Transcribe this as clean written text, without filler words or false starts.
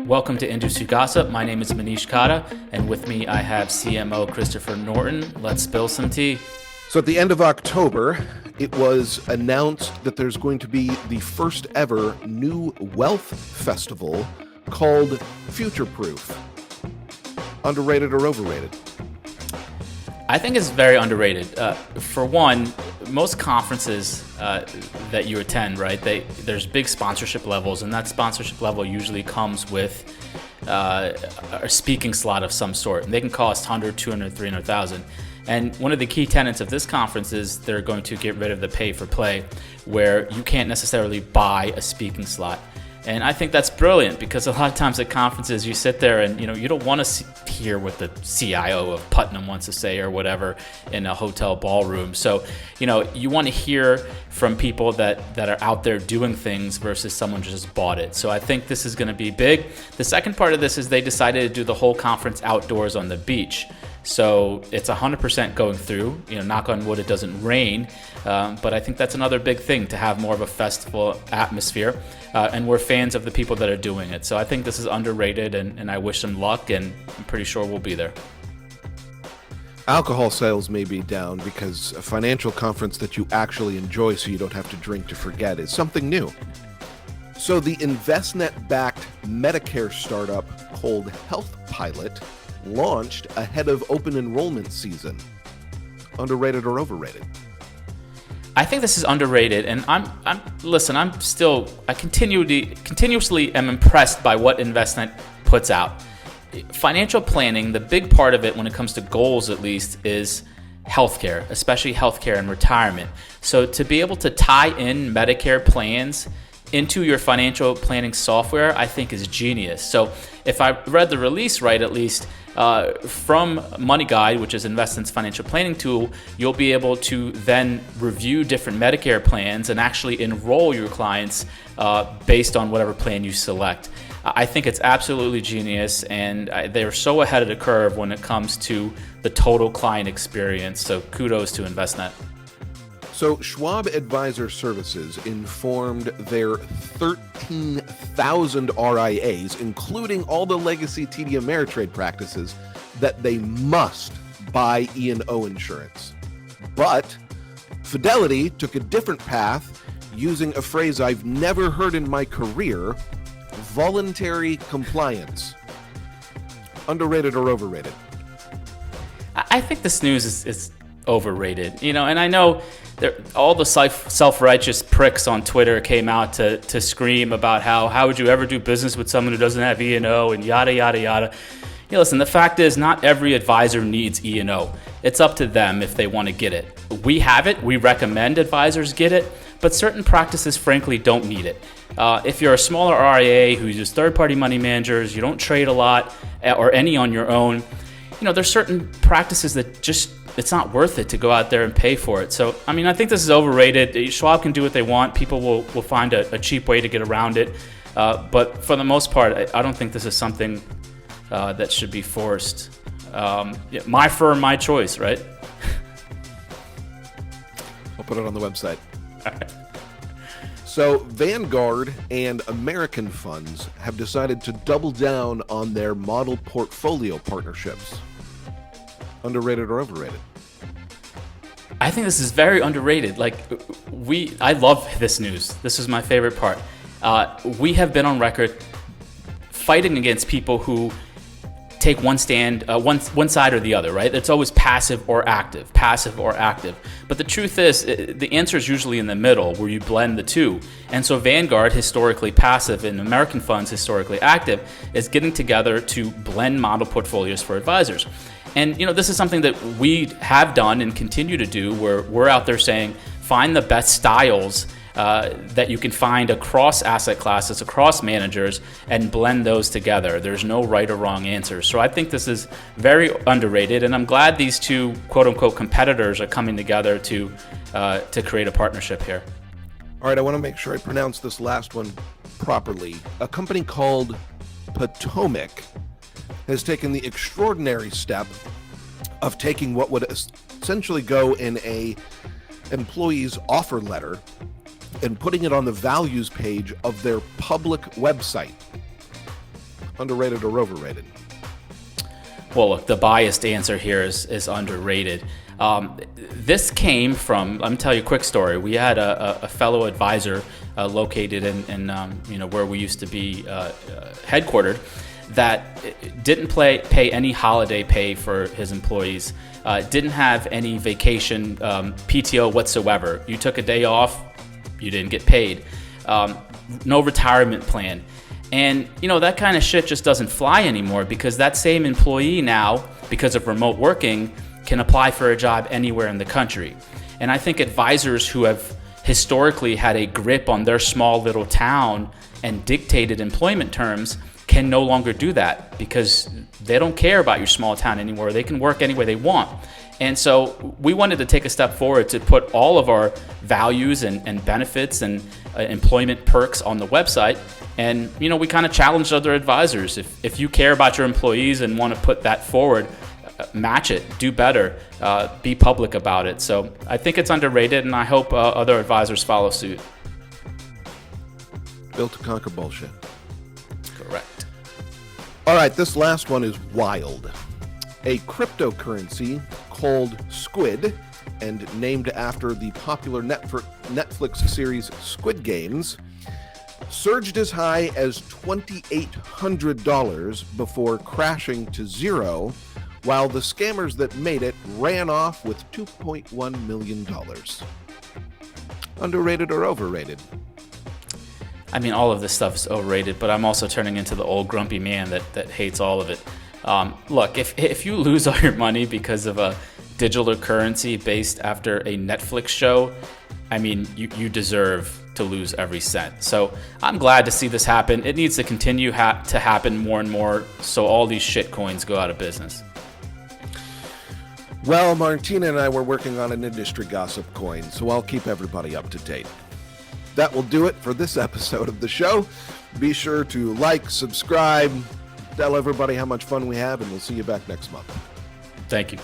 Welcome to Industry Gossip. My name is Manish Kata, and with me I have CMO Christopher Norton. Let's spill some tea. So at the end of October, it was announced that there's going to be the first ever new wealth festival called Future Proof. Underrated or overrated? I think it's very underrated. For one, most conferences that you attend, right, there's big sponsorship levels, and that sponsorship level usually comes with a speaking slot of some sort. And they can cost 100, 200, 300,000. And one of the key tenets of this conference is they're going to get rid of the pay for play, where you can't necessarily buy a speaking slot. And I think that's brilliant, because a lot of times at conferences you sit there and you don't want to hear what the CIO of Putnam wants to say or whatever in a hotel ballroom. So you want to hear from people that are out there doing things versus someone just bought it. So I think this is going to be big. The second part of this is they decided to do the whole conference outdoors on the beach. So it's 100% going through. Knock on wood, it doesn't rain. But I think that's another big thing, to have more of a festival atmosphere. And we're fans of the people that are doing it. So I think this is underrated, and I wish them luck, and I'm pretty sure we'll be there. Alcohol sales may be down because a financial conference that you actually enjoy so you don't have to drink to forget is something new. So the Envestnet-backed Medicare startup called Healthpilot launched ahead of open enrollment season. Underrated or overrated? I think this is underrated, and I continuously am impressed by what Envestnet puts out. Financial planning, the big part of it when it comes to goals at least, is healthcare, especially healthcare and retirement. So to be able to tie in Medicare plans into your financial planning software, I think is genius. So if I read the release right, at least from Money Guide, which is Envestnet's financial planning tool, you'll be able to then review different Medicare plans and actually enroll your clients based on whatever plan you select. I think it's absolutely genius, and they're so ahead of the curve when it comes to the total client experience. So kudos to Envestnet. So Schwab Advisor Services informed their 13,000 RIAs, including all the legacy TD Ameritrade practices, that they must buy E&O insurance. But Fidelity took a different path, using a phrase I've never heard in my career: voluntary compliance. Underrated or overrated? I think this news is overrated, and I know all the self-righteous pricks on Twitter came out to scream about how would you ever do business with someone who doesn't have E&O and yada, yada, yada. Listen, the fact is, not every advisor needs E&O. It's up to them if they want to get it. We have it. We recommend advisors get it, but certain practices, frankly, don't need it. If you're a smaller RIA who uses third-party money managers, you don't trade a lot or any on your own, there's certain practices that just, it's not worth it to go out there and pay for it. So, I think this is overrated. Schwab can do what they want. People will find a cheap way to get around it. But for the most part, I don't think this is something that should be forced. My firm, my choice, right? I'll put it on the website. All right. So Vanguard and American Funds have decided to double down on their model portfolio partnerships. Underrated or overrated? I think this is very underrated. I love this news. This is my favorite part. We have been on record fighting against people who take one stand, one side or the other, right? It's always passive or active. But the truth is, the answer is usually in the middle, where you blend the two. And so Vanguard, historically passive, and American Funds, historically active, is getting together to blend model portfolios for advisors. And this is something that we have done and continue to do, where we're out there saying, find the best styles that you can find across asset classes, across managers, and blend those together. There's no right or wrong answer. So I think this is very underrated, and I'm glad these two quote-unquote competitors are coming together to create a partnership here. All right, I want to make sure I pronounce this last one properly. A company called Potomac has taken the extraordinary step of taking what would essentially go in a employee's offer letter and putting it on the values page of their public website. underrated or overrated? Well, look, the biased answer here is underrated. This came from, let me tell you a quick story. We had a fellow advisor located in where we used to be headquartered that didn't pay any holiday pay for his employees, didn't have any vacation PTO whatsoever. You took a day off, you didn't get paid. No retirement plan. And, that kind of shit just doesn't fly anymore, because that same employee now, because of remote working, can apply for a job anywhere in the country. And I think advisors who have historically had a grip on their small little town and dictated employment terms can no longer do that, because they don't care about your small town anymore. They can work anywhere they want. And so we wanted to take a step forward to put all of our values and benefits and employment perks on the website. And, we kind of challenged other advisors. If you care about your employees and want to put that forward, match it, do better, be public about it. So I think it's underrated, and I hope other advisors follow suit. Built to conquer bullshit. Correct. All right, this last one is wild. A cryptocurrency called Squid, and named after the popular Netflix series Squid Games, surged as high as $2,800 before crashing to zero, while the scammers that made it ran off with $2.1 million. Underrated or overrated? I mean, all of this stuff is overrated, but I'm also turning into the old grumpy man that hates all of it. Look, if you lose all your money because of a digital currency based after a Netflix show, I mean, you deserve to lose every cent. So I'm glad to see this happen. It needs to continue to happen more and more, so all these shit coins go out of business. Well, Martina and I were working on an industry gossip coin, so I'll keep everybody up to date. That will do it for this episode of the show. Be sure to like, subscribe, tell everybody how much fun we have, and we'll see you back next month. Thank you.